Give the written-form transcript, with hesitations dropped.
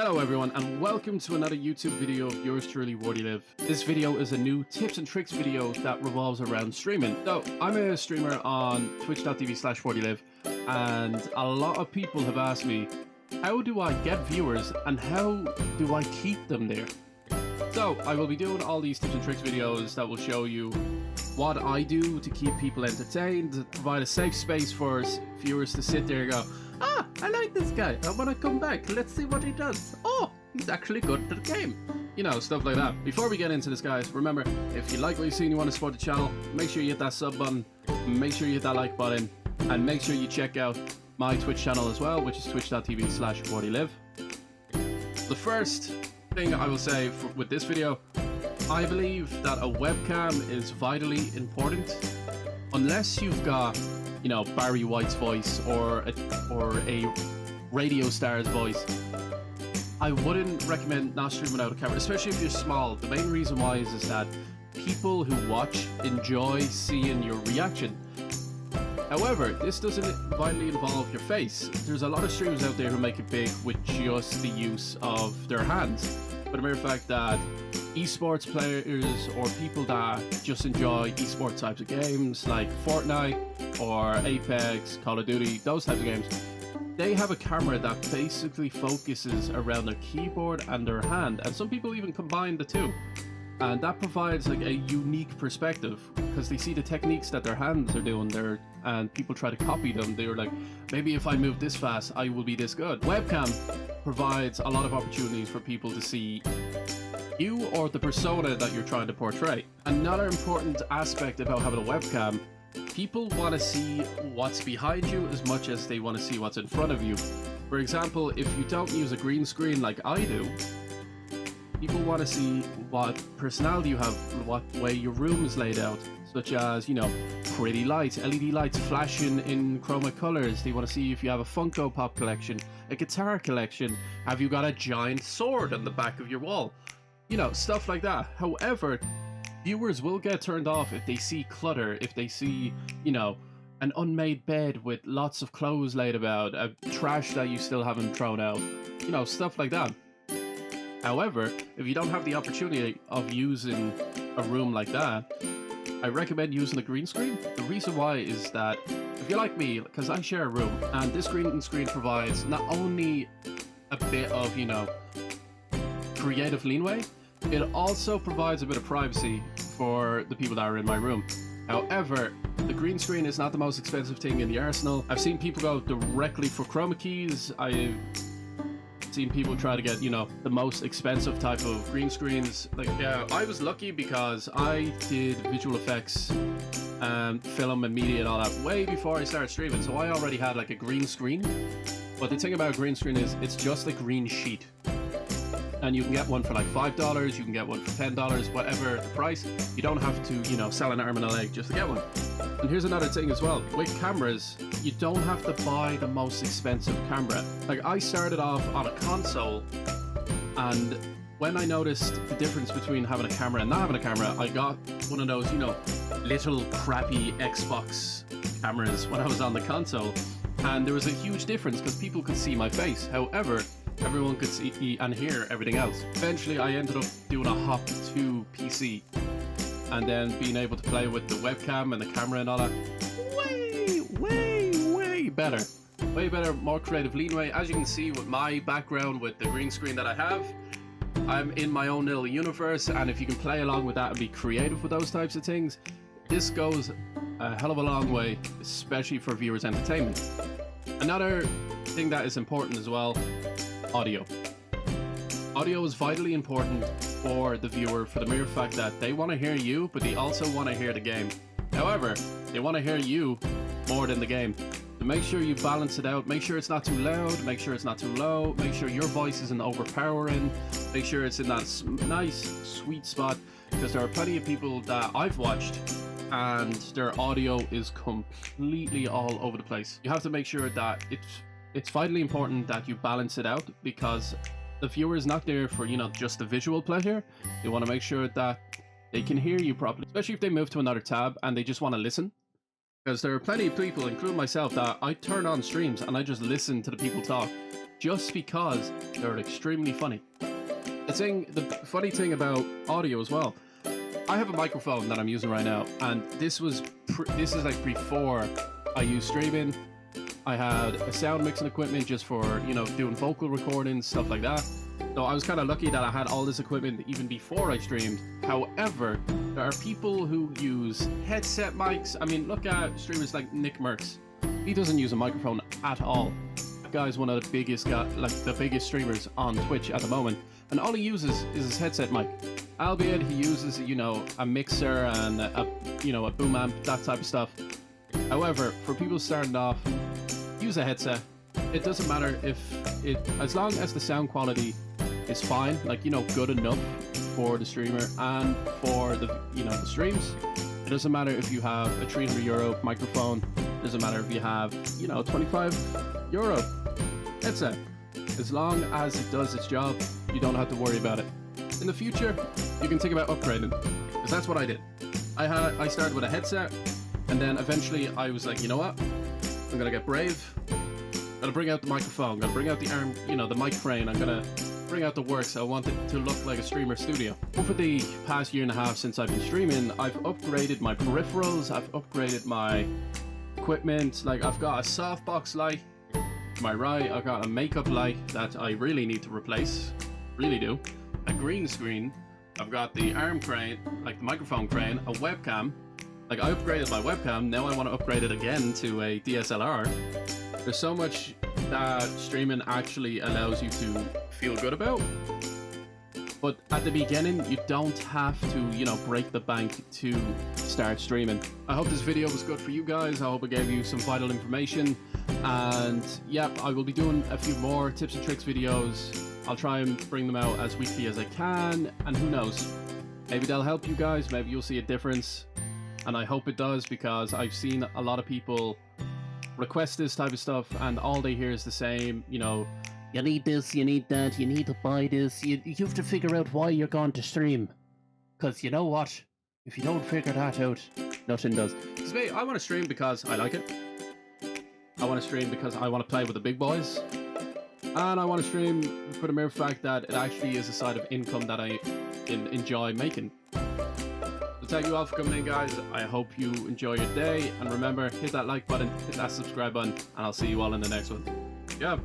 Hello everyone and welcome to another YouTube video of yours truly, WordyLive. This video is a new tips and tricks video that revolves around streaming. So I'm a streamer on twitch.tv/WordyLive and a lot of people have asked me, how do I get viewers and how do I keep them there? So I will be doing all these tips and tricks videos that will show you what I do to keep people entertained, to provide a safe space for viewers to sit there and go, ah, I like this guy, I want to come back, let's see what he does. Oh, he's actually good at the game. You know, stuff like that. Before we get into this, guys, remember, if you like what you see and you want to support the channel, make sure you hit that sub button, make sure you hit that like button, and make sure you check out my Twitch channel as well, which is twitch.tv/WordyLive. The first thing I will say with this video, I believe that a webcam is vitally important. Unless you've got, you know, Barry White's voice or a radio star's voice, I wouldn't recommend not streaming without a camera, especially if you're small. The main reason why is that people who watch enjoy seeing your reaction. However, this doesn't vitally involve your face. There's a lot of streamers out there who make it big with just the use of their hands. But the mere fact that esports players or people that just enjoy esports types of games like Fortnite or Apex, Call of Duty, those types of games, they have a camera that basically focuses around their keyboard and their hand, and some people even combine the two, and that provides like a unique perspective because they see the techniques that their hands are doing there and people try to copy them. They're like, maybe if I move this fast I will be this good. Webcam provides a lot of opportunities for people to see you or the persona that you're trying to portray. Another important aspect about having a webcam, people want to see what's behind you as much as they want to see what's in front of you. For example, if you don't use a green screen like I do, people want to see what personality you have, what way your room is laid out, such as, you know, pretty lights, LED lights flashing in chroma colors. They want to see if you have a Funko Pop collection, a guitar collection, have you got a giant sword on the back of your wall, you know, stuff like that. However, viewers will get turned off if they see clutter, if they see, you know, an unmade bed with lots of clothes laid about, a trash that you still haven't thrown out, you know, stuff like that. However, if you don't have the opportunity of using a room like that, I recommend using a green screen. The reason why is that if you're like me, because I share a room, and this green screen provides not only a bit of, you know, creative leeway, it also provides a bit of privacy for the people that are in my room. However, the green screen is not the most expensive thing in the arsenal. I've seen people go directly for chroma keys. I've seen people try to get, you know, the most expensive type of green screens. Like, yeah, I was lucky because I did visual effects and film and media and all that way before I started streaming, so I already had like a green screen. But the thing about a green screen is it's just a green sheet, and you can get one for like $5, you can get one for $10, whatever the price. You don't have to, you know, sell an arm and a leg just to get one. And here's another thing as well, with cameras, you don't have to buy the most expensive camera. Like, I started off on a console, and when I noticed the difference between having a camera and not having a camera, I got one of those, you know, little crappy Xbox cameras when I was on the console, and there was a huge difference because people could see my face. However, everyone could see and hear everything else. Eventually I ended up doing a hop to PC, and then being able to play with the webcam and the camera and all that. Way better. Way better, more creative leeway. As you can see with my background with the green screen that I have, I'm in my own little universe, and if you can play along with that and be creative with those types of things, this goes a hell of a long way, especially for viewers' entertainment. Another thing that is important as well, audio. Audio is vitally important for the viewer for the mere fact that they want to hear you, but they also want to hear the game. However, they want to hear you more than the game. So make sure you balance it out. Make sure it's not too loud, make sure it's not too low, make sure your voice isn't overpowering, make sure it's in that nice sweet spot, because there are plenty of people that I've watched and their audio is completely all over the place. You have to make sure that it's vitally important that you balance it out, because the viewer is not there for, you know, just the visual pleasure. They want to make sure that they can hear you properly, especially if they move to another tab and they just want to listen. Because there are plenty of people, including myself, that I turn on streams and I just listen to the people talk. just because they're extremely funny. The funny thing about audio as well, I have a microphone that I'm using right now, and this is like before I used streaming. I had a sound mixing equipment just for, you know, doing vocal recordings, stuff like that. So I was kind of lucky that I had all this equipment even before I streamed. However, there are people who use headset mics. I mean, look at streamers like Nick Merckx. He doesn't use a microphone at all. That guy's one of the biggest the biggest streamers on Twitch at the moment, and all he uses is his headset mic. Albeit he uses, you know, a mixer and a boom amp, that type of stuff. However, for people starting off, use a headset. It doesn't matter as long as the sound quality is fine, like, you know, good enough for the streamer and for the streams. It doesn't matter if you have a €300 microphone. It doesn't matter if you have, you know, €25 headset. As long as it does its job, you don't have to worry about it. In the future, you can think about upgrading, because that's what I did. I started with a headset, and then eventually I was like, you know what? I'm gonna get brave. I'm gonna bring out the microphone. I'm gonna bring out the arm, you know, the mic frame. I'm gonna bring out the works. I want it to look like a streamer studio. Over the past year and a half since I've been streaming, I've upgraded my peripherals. I've upgraded my equipment. Like, I've got a softbox light to my right. I've got a makeup light that I really need to replace. Really do. A green screen. I've got the arm crane, like the microphone crane, a webcam. Like, I upgraded my webcam, now I want to upgrade it again to a DSLR. There's so much that streaming actually allows you to feel good about. But at the beginning, you don't have to, you know, break the bank to start streaming. I hope this video was good for you guys. I hope it gave you some vital information. And yeah, I will be doing a few more tips and tricks videos. I'll try and bring them out as weekly as I can. And who knows, maybe they'll help you guys. Maybe you'll see a difference. And I hope it does, because I've seen a lot of people request this type of stuff and all they hear is the same, you know, you need this, you need that, you need to buy this, you have to figure out why you're going to stream. Because you know what? If you don't figure that out, nothing does. Because me, I want to stream because I like it. I want to stream because I want to play with the big boys. And I want to stream for the mere fact that it actually is a side of income that I enjoy making. Thank you all for coming in, guys. I hope you enjoy your day, and remember, hit that like button, hit that subscribe button, and I'll see you all in the next one. Yeah.